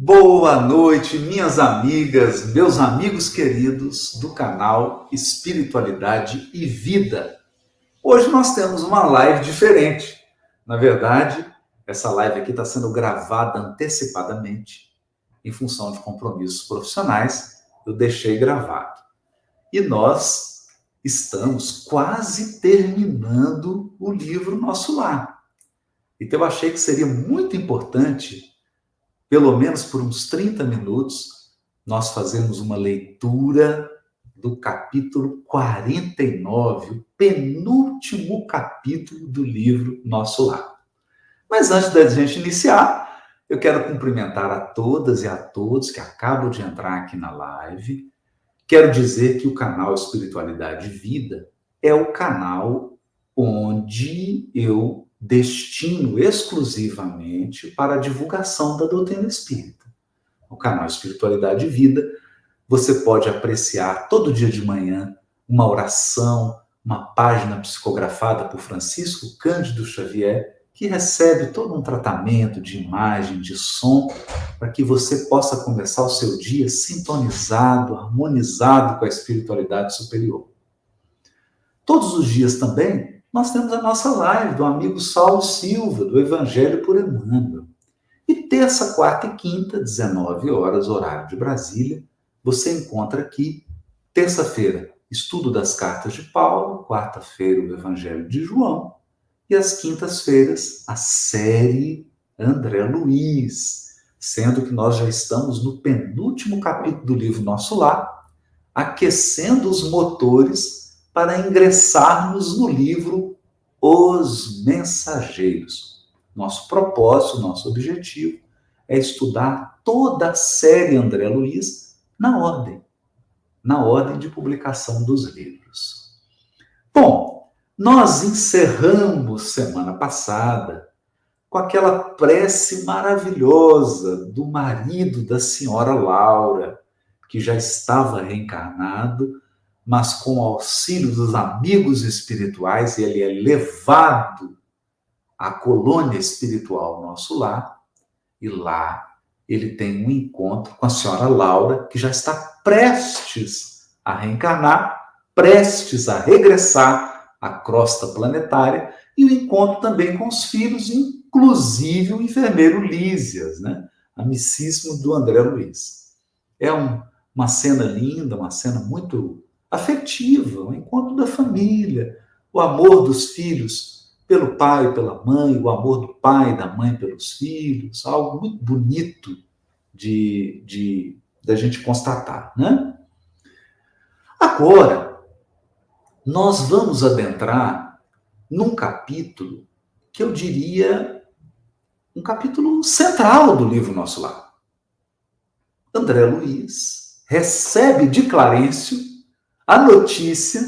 Boa noite, minhas amigas, meus amigos queridos do canal Espiritualidade e Vida. Hoje nós temos uma live diferente. Na verdade, essa live aqui está sendo gravada antecipadamente, em função de compromissos profissionais, eu deixei gravado. E nós estamos quase terminando o livro Nosso Lar. Então eu achei que seria muito importante, pelo menos por uns 30 minutos, nós fazemos uma leitura do capítulo 49, o penúltimo capítulo do livro Nosso Lar. Mas antes da gente iniciar, eu quero cumprimentar a todas e a todos que acabam de entrar aqui na live. Quero dizer que o canal Espiritualidade e Vida é o canal onde eu destino exclusivamente para a divulgação da doutrina espírita. O canal Espiritualidade e Vida, você pode apreciar todo dia de manhã uma oração, uma página psicografada por Francisco Cândido Xavier, que recebe todo um tratamento de imagem, de som, para que você possa começar o seu dia sintonizado, harmonizado com a espiritualidade superior. Todos os dias também, nós temos a nossa live do amigo Saulo Silva, do Evangelho por Emmanuel. E terça, quarta e quinta, 19 horas, horário de Brasília, você encontra aqui, terça-feira, estudo das cartas de Paulo, quarta-feira, o Evangelho de João, e às quintas-feiras, a série André Luiz, sendo que nós já estamos no penúltimo capítulo do livro Nosso Lar, aquecendo os motores para ingressarmos no livro Os Mensageiros. Nosso propósito, nosso objetivo é estudar toda a série André Luiz na ordem de publicação dos livros. Bom, nós encerramos semana passada com aquela prece maravilhosa do marido da senhora Laura, que já estava reencarnado, mas com o auxílio dos amigos espirituais, ele é levado à colônia espiritual Nosso Lar, e lá ele tem um encontro com a senhora Laura, que já está prestes a reencarnar, prestes a regressar à crosta planetária, e o encontro também com os filhos, inclusive o enfermeiro Lísias, né? Amicíssimo do André Luiz. É uma cena linda, uma cena muito afetiva, o encontro da família, o amor dos filhos pelo pai e pela mãe, o amor do pai e da mãe pelos filhos, algo muito bonito da gente constatar, né? Agora, nós vamos adentrar num capítulo que eu diria um capítulo central do livro Nosso Lar. André Luiz recebe de Clarencio a notícia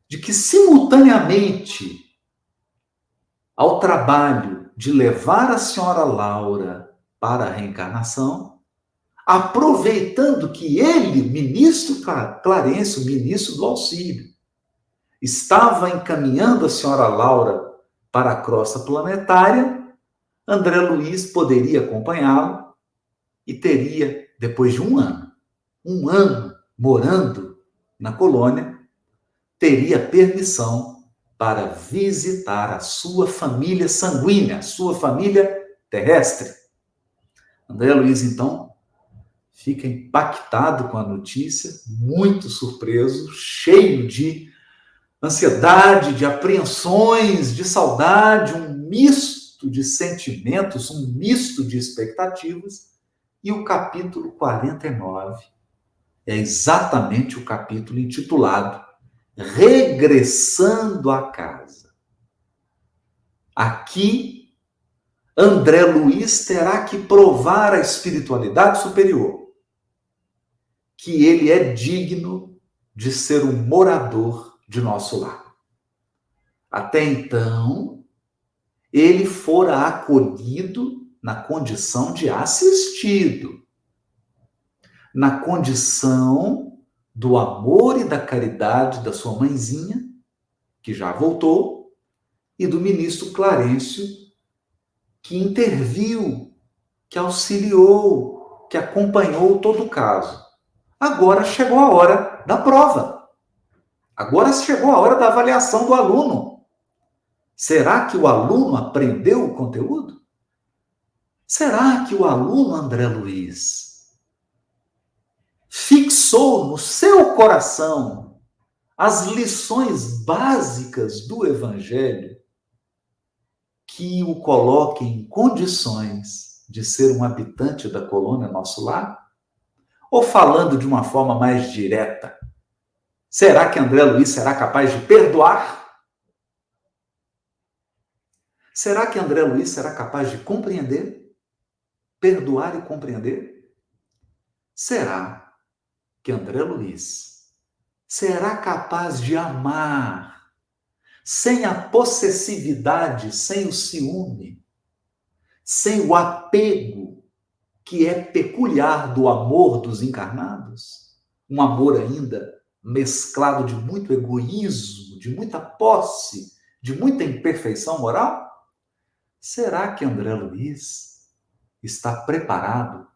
de que, simultaneamente ao trabalho de levar a senhora Laura para a reencarnação, aproveitando que ele, ministro Clarencio, ministro do auxílio, estava encaminhando a senhora Laura para a crosta planetária, André Luiz poderia acompanhá-lo e teria, depois de um ano morando na colônia, teria permissão para visitar a sua família sanguínea, a sua família terrestre. André Luiz, então, fica impactado com a notícia, muito surpreso, cheio de ansiedade, de apreensões, de saudade, um misto de sentimentos, um misto de expectativas. E o capítulo 49 é exatamente o capítulo intitulado Regressando à Casa. Aqui, André Luiz terá que provar à espiritualidade superior que ele é digno de ser um morador de Nosso Lar. Até então, ele fora acolhido na condição de assistido, na condição do amor e da caridade da sua mãezinha, que já voltou, e do ministro Clarencio, que interviu que auxiliou, que acompanhou todo o caso. Agora chegou a hora da prova. Agora chegou a hora da avaliação do aluno. Será que o aluno aprendeu o conteúdo? Será que o aluno André Luiz fixou no seu coração as lições básicas do Evangelho que o coloquem em condições de ser um habitante da colônia Nosso Lar? Ou falando de uma forma mais direta, será que André Luiz será capaz de perdoar? Será que André Luiz será capaz de compreender? Perdoar e compreender? Será que André Luiz será capaz de amar sem a possessividade, sem o ciúme, sem o apego que é peculiar do amor dos encarnados? Um amor ainda mesclado de muito egoísmo, de muita posse, de muita imperfeição moral? Será que André Luiz está preparado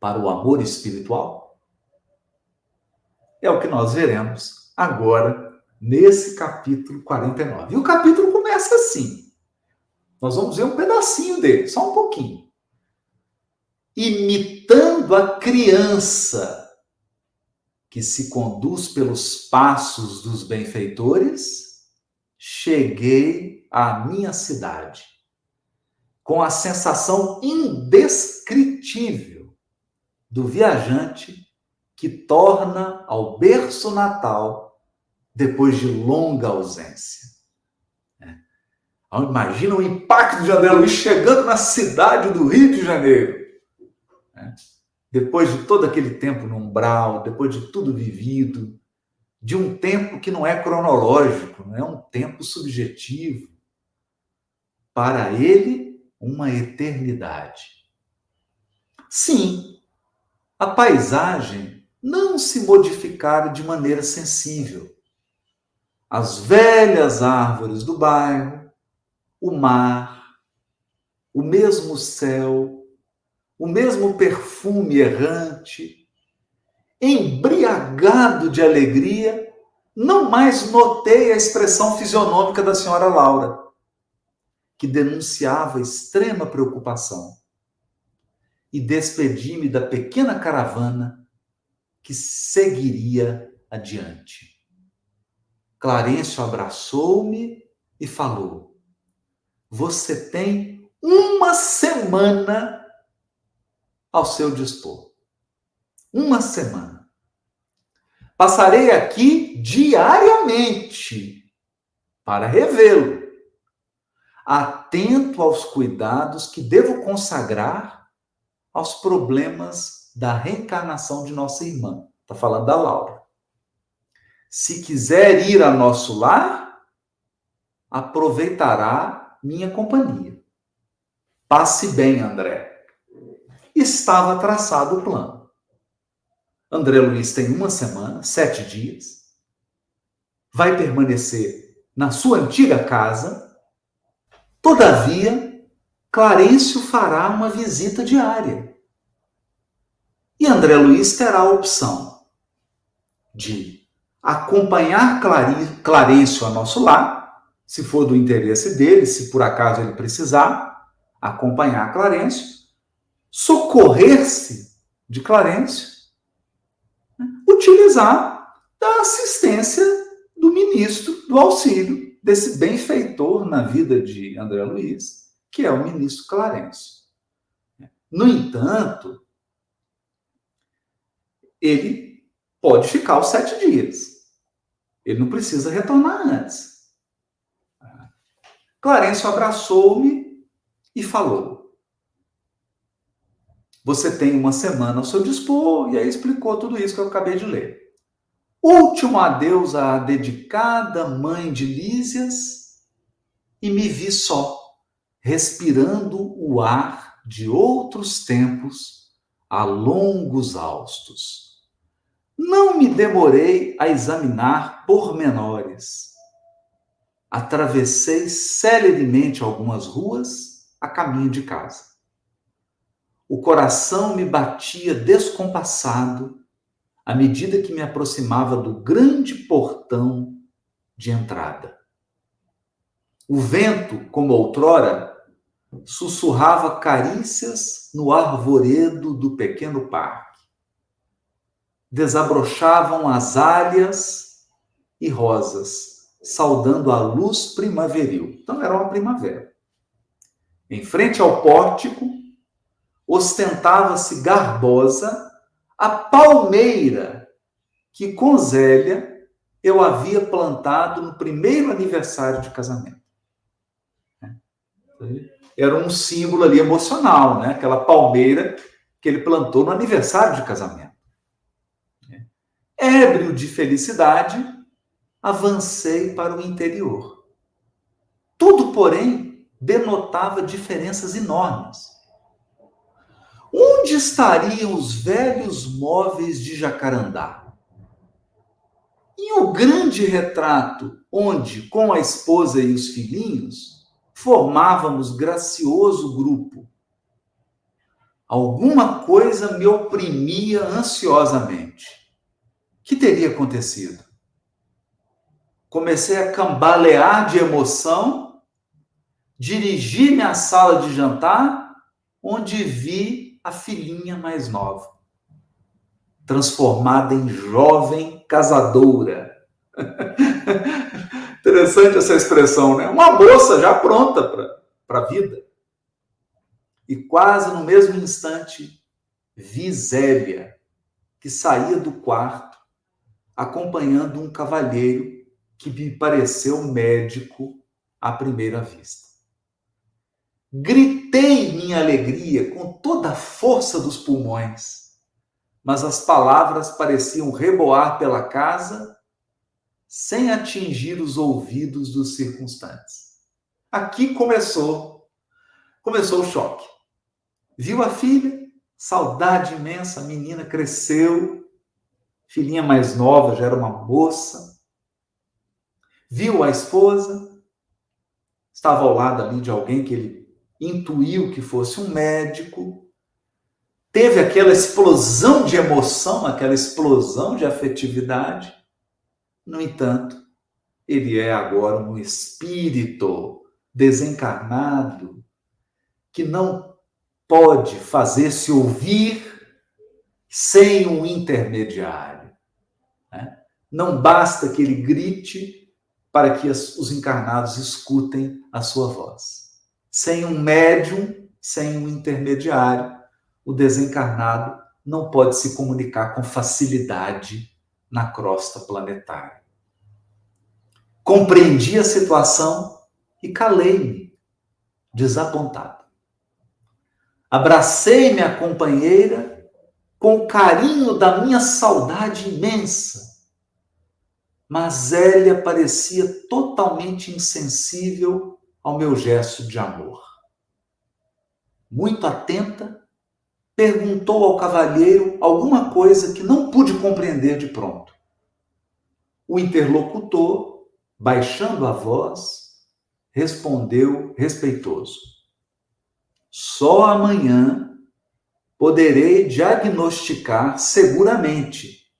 para o amor espiritual? É o que nós veremos agora nesse capítulo 49. E o capítulo começa assim. Nós vamos ver um pedacinho dele, só um pouquinho. Imitando a criança que se conduz pelos passos dos benfeitores, cheguei à minha cidade, com a sensação indescritível do viajante que torna ao berço natal depois de longa ausência. Imagina o impacto de André Luiz chegando na cidade do Rio de Janeiro. Depois de todo aquele tempo no umbral, depois de tudo vivido, de um tempo que não é cronológico, não é um tempo subjetivo. Para ele, uma eternidade. Sim, a paisagem não se modificara de maneira sensível. As velhas árvores do bairro, o mar, o mesmo céu, o mesmo perfume errante, embriagado de alegria, não mais notei a expressão fisionômica da senhora Laura, que denunciava extrema preocupação. E despedi-me da pequena caravana que seguiria adiante. Clarencio abraçou-me e falou: você tem uma semana ao seu dispor. Uma semana. Passarei aqui diariamente para revê-lo, atento aos cuidados que devo consagrar aos problemas da reencarnação de nossa irmã. Está falando da Laura. Se quiser ir a nosso lar, aproveitará minha companhia. Passe bem, André. Estava traçado o plano. André Luiz tem uma semana, 7 dias, vai permanecer na sua antiga casa. Todavia, Clarencio fará uma visita diária. E André Luiz terá a opção de acompanhar Clarencio a nosso lar, se for do interesse dele, se por acaso ele precisar, acompanhar Clarencio, socorrer-se de Clarencio, utilizar da assistência do ministro do auxílio, desse benfeitor na vida de André Luiz, que é o ministro Clarencio. No entanto, ele pode ficar os 7 dias. Ele não precisa retornar antes. Clarencio abraçou-me e falou: você tem uma semana ao seu dispor, e aí explicou tudo isso que eu acabei de ler. Último adeus à dedicada mãe de Lísias, e me vi só, respirando o ar de outros tempos a longos haustos. Não me demorei a examinar pormenores. Atravessei celeremente algumas ruas a caminho de casa. O coração me batia descompassado à medida que me aproximava do grande portão de entrada. O vento, como outrora, sussurrava carícias no arvoredo do pequeno parque. Desabrochavam azaleas e rosas, saudando a luz primaveril. Então era uma primavera. Em frente ao pórtico, ostentava-se garbosa a palmeira que com Zélia eu havia plantado no primeiro aniversário de casamento. Era um símbolo ali emocional, né? Aquela palmeira que ele plantou no aniversário de casamento. Ébrio de felicidade, avancei para o interior. Tudo, porém, denotava diferenças enormes. Onde estariam os velhos móveis de jacarandá? E o grande retrato onde, com a esposa e os filhinhos, formávamos gracioso grupo. Alguma coisa me oprimia ansiosamente. O que teria acontecido? Comecei a cambalear de emoção, dirigi-me à sala de jantar, onde vi a filhinha mais nova, transformada em jovem casadora. Interessante essa expressão, né? Uma moça já pronta para a vida. E quase no mesmo instante, vi Zélia, que saía do quarto, acompanhando um cavalheiro que me pareceu médico à primeira vista. Gritei minha alegria com toda a força dos pulmões, mas as palavras pareciam reboar pela casa sem atingir os ouvidos dos circunstantes. Aqui começou o choque. Viu a filha, saudade imensa, a menina cresceu, filhinha mais nova já era uma moça. Viu a esposa, estava ao lado ali de alguém que ele intuiu que fosse um médico. Teve aquela explosão de emoção, aquela explosão de afetividade. No entanto, ele é agora um espírito desencarnado que não pode fazer-se ouvir sem um intermediário. Né? Não basta que ele grite para que os encarnados escutem a sua voz. Sem um médium, sem um intermediário, o desencarnado não pode se comunicar com facilidade na crosta planetária. Compreendi a situação e calei-me, desapontado. Abracei minha companheira com o carinho da minha saudade imensa, mas Zélia parecia totalmente insensível ao meu gesto de amor. Muito atenta, perguntou ao cavalheiro alguma coisa que não pude compreender de pronto. O interlocutor, baixando a voz, respondeu respeitoso: só amanhã poderei diagnosticar seguramente,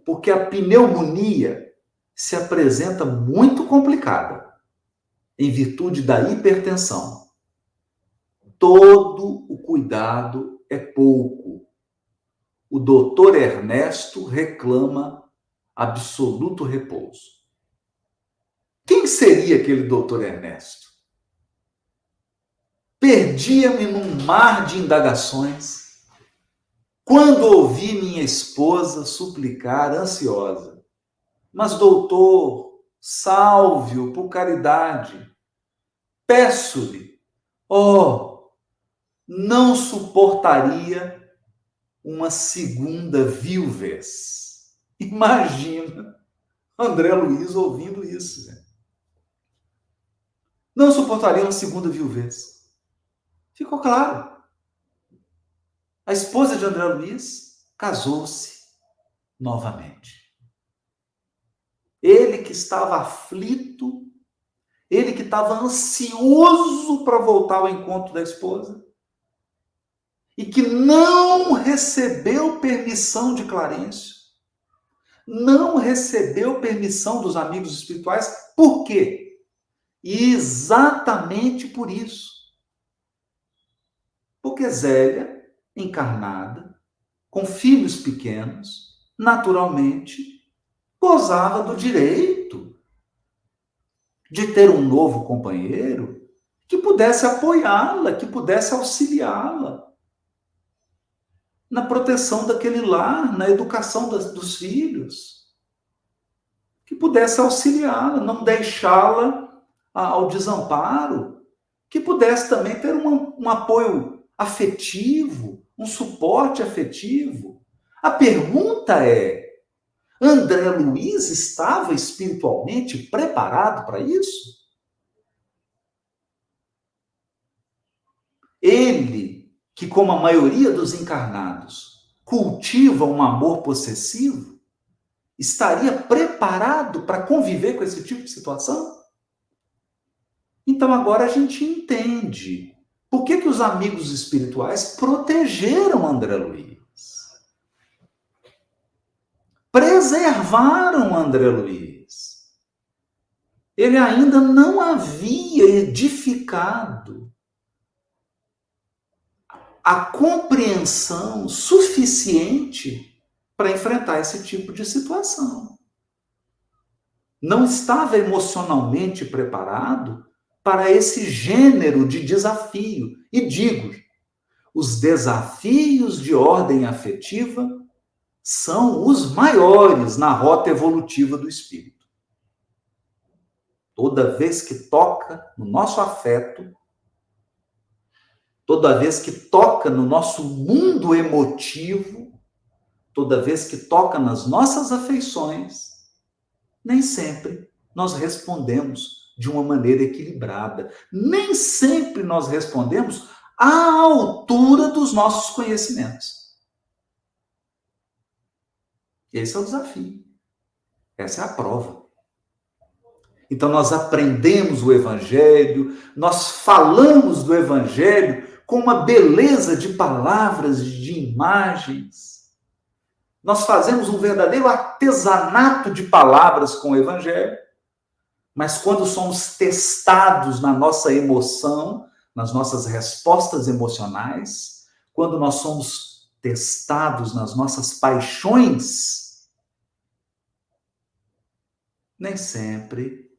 porque a pneumonia se apresenta muito complicada, em virtude da hipertensão. Todo o cuidado é pouco. O doutor Ernesto reclama absoluto repouso. Quem seria aquele doutor Ernesto? Perdia-me num mar de indagações quando ouvi minha esposa suplicar ansiosa: mas, doutor, salve-o por caridade. Peço-lhe, não suportaria uma segunda viuvez. Imagina André Luiz ouvindo isso. Né? Não suportaria uma segunda viuvez. Ficou claro. A esposa de André Luiz casou-se novamente. Ele que estava aflito, ele que estava ansioso para voltar ao encontro da esposa, e que não recebeu permissão de Clarencio, não recebeu permissão dos amigos espirituais. Por quê? Exatamente por isso. Porque Zélia, encarnada, com filhos pequenos, naturalmente, gozava do direito de ter um novo companheiro que pudesse apoiá-la, que pudesse auxiliá-la na proteção daquele lar, na educação dos filhos, que pudesse auxiliá-la, não deixá-la ao desamparo, que pudesse também ter um apoio afetivo, um suporte afetivo. A pergunta é: André Luiz estava espiritualmente preparado para isso? Ele, que como a maioria dos encarnados, cultiva um amor possessivo, estaria preparado para conviver com esse tipo de situação? Então agora a gente entende por que os amigos espirituais protegeram André Luiz. Preservaram André Luiz. Ele ainda não havia edificado a compreensão suficiente para enfrentar esse tipo de situação. Não estava emocionalmente preparado para esse gênero de desafio. E digo, os desafios de ordem afetiva são os maiores na rota evolutiva do espírito. Toda vez que toca no nosso afeto, toda vez que toca no nosso mundo emotivo, toda vez que toca nas nossas afeições, nem sempre nós respondemos de uma maneira equilibrada. Nem sempre nós respondemos à altura dos nossos conhecimentos. Esse é o desafio. Essa é a prova. Então nós aprendemos o Evangelho, nós falamos do Evangelho com uma beleza de palavras, de imagens. Nós fazemos um verdadeiro artesanato de palavras com o Evangelho, mas quando somos testados na nossa emoção, nas nossas respostas emocionais, quando nós somos testados nas nossas paixões, nem sempre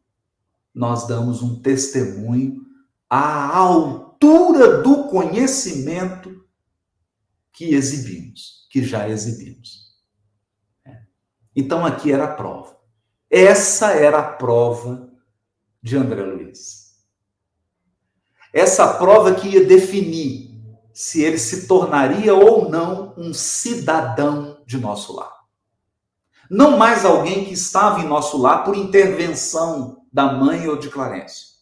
nós damos um testemunho à altura do conhecimento que exibimos, que já exibimos. Então aqui era a prova. Essa era a prova de André Luiz. Essa prova que ia definir se ele se tornaria ou não um cidadão de nosso lar. Não mais alguém que estava em nosso lar por intervenção da mãe ou de Clarencio,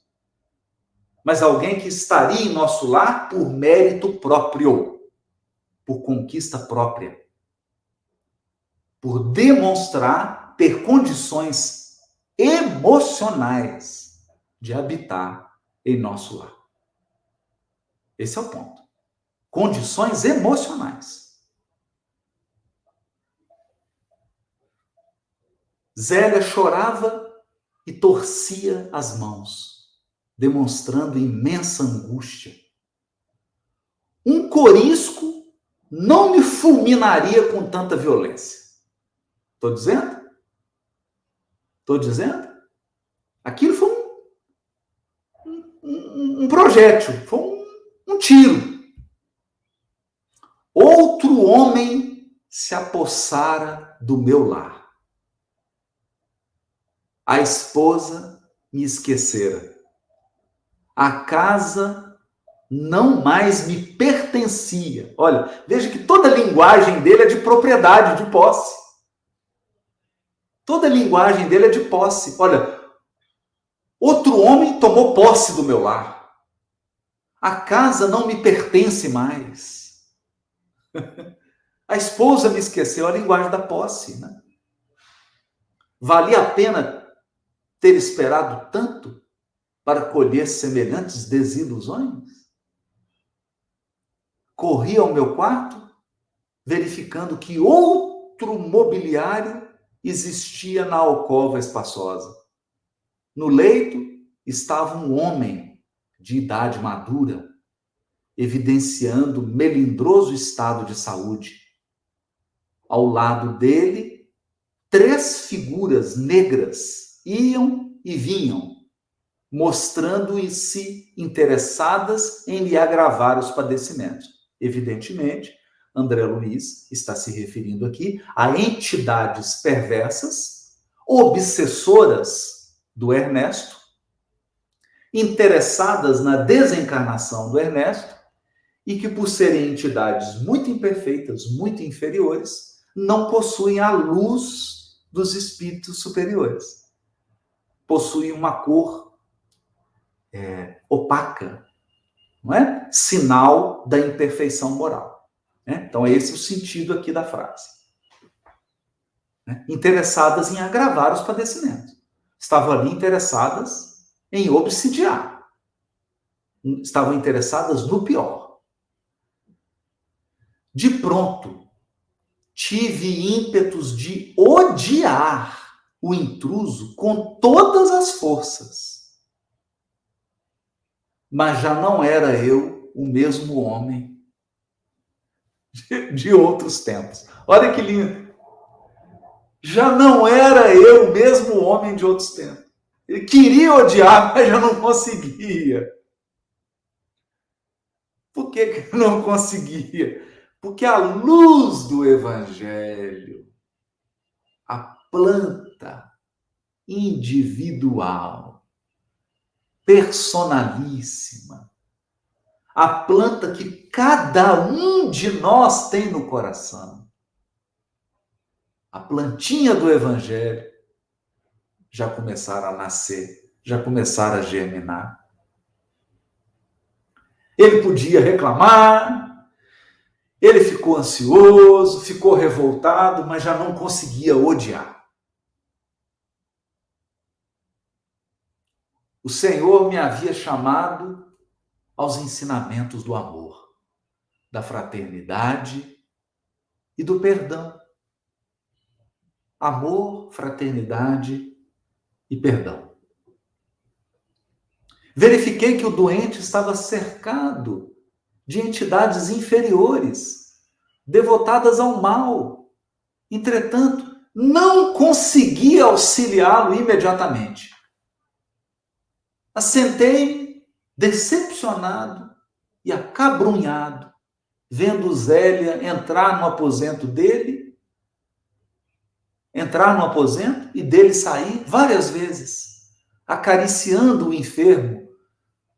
mas alguém que estaria em nosso lar por mérito próprio, por conquista própria, por demonstrar ter condições emocionais de habitar em nosso lar. Esse é o ponto. Condições emocionais. Zélia chorava e torcia as mãos, demonstrando imensa angústia. Um corisco não me fulminaria com tanta violência. Estou dizendo? Estou dizendo? Aquilo foi um projétil, foi um tiro. Outro homem se apossara do meu lar. A esposa me esquecera. A casa não mais me pertencia. Olha, veja que toda a linguagem dele é de propriedade, de posse. Toda a linguagem dele é de posse. Olha, outro homem tomou posse do meu lar. A casa não me pertence mais. A esposa me esqueceu, a linguagem da posse, né? Valia a pena ter esperado tanto para colher semelhantes desilusões? corri ao meu quarto, verificando que outro mobiliário existia na alcova espaçosa. No leito estava um homem de idade madura, evidenciando melindroso estado de saúde. Ao lado dele, 3 figuras negras iam e vinham, mostrando-se interessadas em lhe agravar os padecimentos. Evidentemente, André Luiz está se referindo aqui a entidades perversas, obsessoras do Ernesto, interessadas na desencarnação do Ernesto, e que, por serem entidades muito imperfeitas, muito inferiores, não possuem a luz dos espíritos superiores. Possuem uma cor opaca, não é? Sinal da imperfeição moral. Né? Então, esse é o sentido aqui da frase. Né? Interessadas em agravar os padecimentos. Estavam ali interessadas em obsidiar. Estavam interessadas no pior. De pronto, tive ímpetos de odiar o intruso com todas as forças. Mas já não era eu o mesmo homem de outros tempos. Olha que lindo. Já não era eu o mesmo homem de outros tempos. Ele queria odiar, mas já não conseguia. Por que não conseguia? Porque a luz do Evangelho, a planta individual, personalíssima, a planta que cada um de nós tem no coração, a plantinha do Evangelho, já começaram a nascer, já começaram a germinar. Ele podia reclamar, ele ficou ansioso, ficou revoltado, mas já não conseguia odiar. O Senhor me havia chamado aos ensinamentos do amor, da fraternidade e do perdão. Amor, fraternidade e perdão. Verifiquei que o doente estava cercado de entidades inferiores, devotadas ao mal. Entretanto, não conseguia auxiliá-lo imediatamente. Assentei-me, decepcionado e acabrunhado, vendo Zélia entrar no aposento e dele sair várias vezes, acariciando o enfermo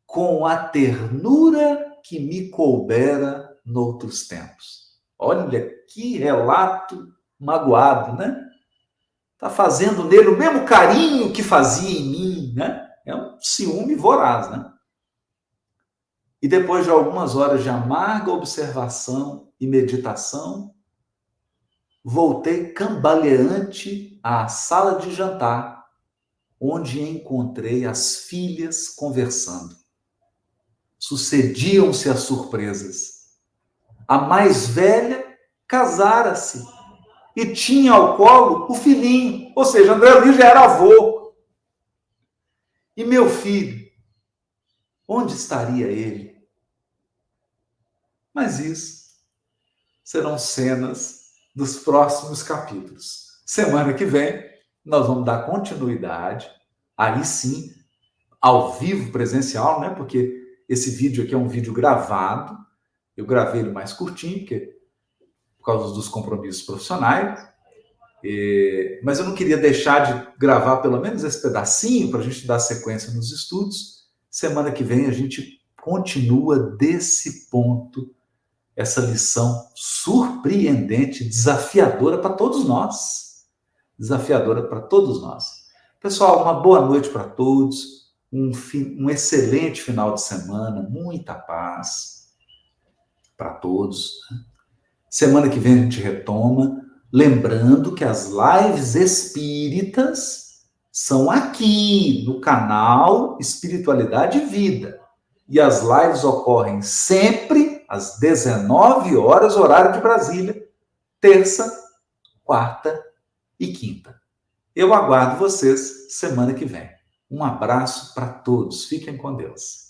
com a ternura que me coubera noutros tempos. Olha que relato magoado, né? Está fazendo nele o mesmo carinho que fazia em mim, né? É um ciúme voraz, né? E depois de algumas horas de amarga observação e meditação, voltei cambaleante à sala de jantar, onde encontrei as filhas conversando. Sucediam-se as surpresas. A mais velha casara-se e tinha ao colo o filhinho, ou seja, André Luiz já era avô. E meu filho, onde estaria ele? Mas isso serão cenas dos próximos capítulos. Semana que vem, nós vamos dar continuidade, aí sim, ao vivo, presencial, né? Porque esse vídeo aqui é um vídeo gravado. Eu gravei ele mais curtinho, por causa dos compromissos profissionais. Mas eu não queria deixar de gravar pelo menos esse pedacinho para a gente dar sequência nos estudos. Semana que vem a gente continua desse ponto, essa lição surpreendente, desafiadora para todos nós. Desafiadora para todos nós. Pessoal, uma boa noite para todos. Um excelente final de semana, muita paz para todos. Semana que vem a gente retoma, lembrando que as lives espíritas são aqui no canal Espiritualidade e Vida. E as lives ocorrem sempre às 19 horas, horário de Brasília, terça, quarta e quinta. Eu aguardo vocês semana que vem. Um abraço para todos. Fiquem com Deus.